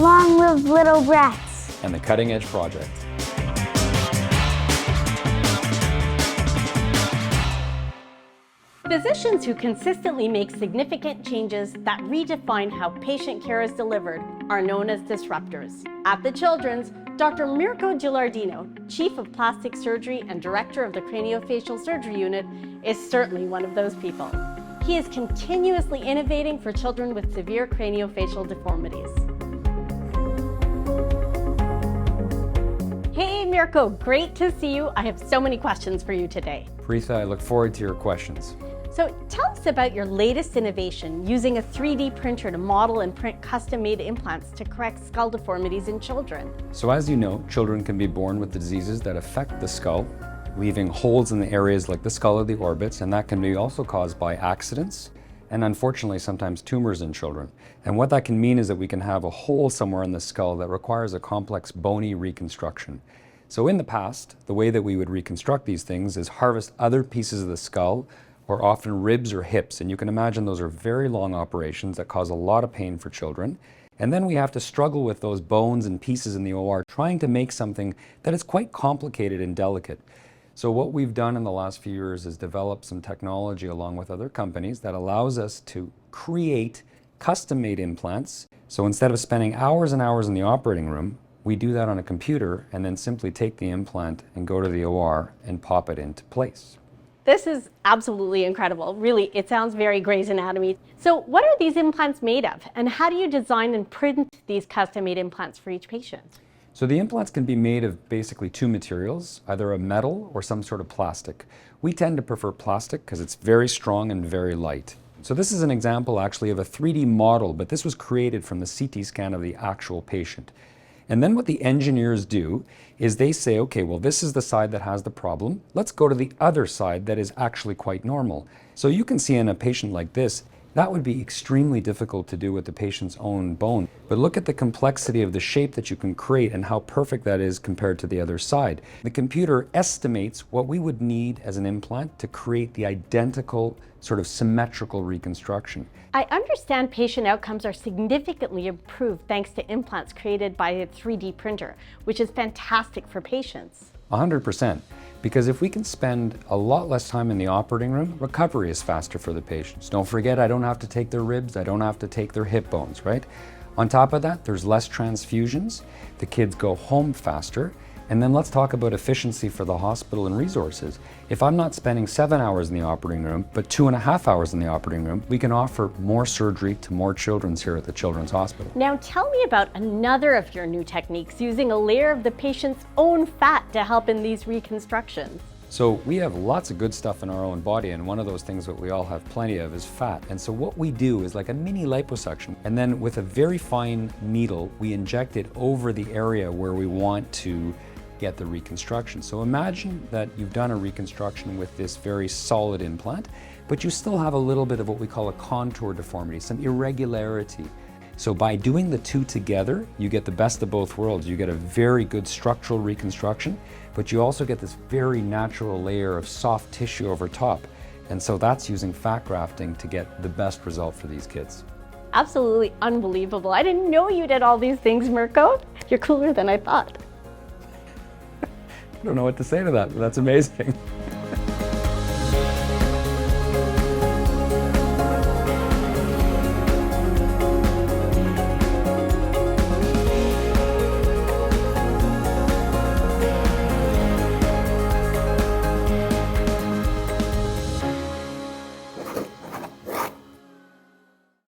Long live little brats. And the Cutting Edge Project. Physicians who consistently make significant changes that redefine how patient care is delivered are known as disruptors. At the Children's, Dr. Mirko Gilardino, Chief of Plastic Surgery and Director of the Craniofacial Surgery Unit, is certainly one of those people. He is continuously innovating for children with severe craniofacial deformities. Hey Mirko, great to see you. I have so many questions for you today. Preetha, I look forward to your questions. So tell us about your latest innovation using a 3D printer to model and print custom-made implants to correct skull deformities in children. So as you know, children can be born with diseases that affect the skull, leaving holes in the areas like the skull or the orbits, and that can be also caused by accidents and unfortunately sometimes tumors in children. And what that can mean is that we can have a hole somewhere in the skull that requires a complex bony reconstruction. So in the past, the way that we would reconstruct these things is harvest other pieces of the skull, or often ribs or hips, and you can imagine those are very long operations that cause a lot of pain for children. And then we have to struggle with those bones and pieces in the OR, trying to make something that is quite complicated and delicate. So what we've done in the last few years is develop some technology along with other companies that allows us to create custom-made implants. So instead of spending hours and hours in the operating room, we do that on a computer and then simply take the implant and go to the OR and pop it into place. This is absolutely incredible. Really, it sounds very Grey's Anatomy. So what are these implants made of? And how do you design and print these custom-made implants for each patient? So the implants can be made of basically two materials, either a metal or some sort of plastic. We tend to prefer plastic because it's very strong and very light. So this is an example actually of a 3D model, but this was created from the CT scan of the actual patient. And then what the engineers do is they say, okay, well, this is the side that has the problem. Let's go to the other side that is actually quite normal. So you can see in a patient like this, that would be extremely difficult to do with the patient's own bone. But look at the complexity of the shape that you can create and how perfect that is compared to the other side. The computer estimates what we would need as an implant to create the identical sort of symmetrical reconstruction. I understand patient outcomes are significantly improved thanks to implants created by a 3D printer, which is fantastic for patients. 100%. Because if we can spend a lot less time in the operating room, recovery is faster for the patients. Don't forget, I don't have to take their ribs, I don't have to take their hip bones, right? On top of that, there's less transfusions, the kids go home faster, and then let's talk about efficiency for the hospital and resources. If I'm not spending 7 hours in the operating room, but 2.5 hours in the operating room, we can offer more surgery to more children here at the Children's Hospital. Now tell me about another of your new techniques using a layer of the patient's own fat to help in these reconstructions. So we have lots of good stuff in our own body, and one of those things that we all have plenty of is fat. And so what we do is like a mini liposuction, and then with a very fine needle, we inject it over the area where we want to get the reconstruction. So imagine that you've done a reconstruction with this very solid implant, but you still have a little bit of what we call a contour deformity, some irregularity. So by doing the two together, you get the best of both worlds. You get a very good structural reconstruction, but you also get this very natural layer of soft tissue over top. And so that's using fat grafting to get the best result for these kids. Absolutely unbelievable. I didn't know you did all these things, Mirko. You're cooler than I thought. I don't know what to say to that, but that's amazing.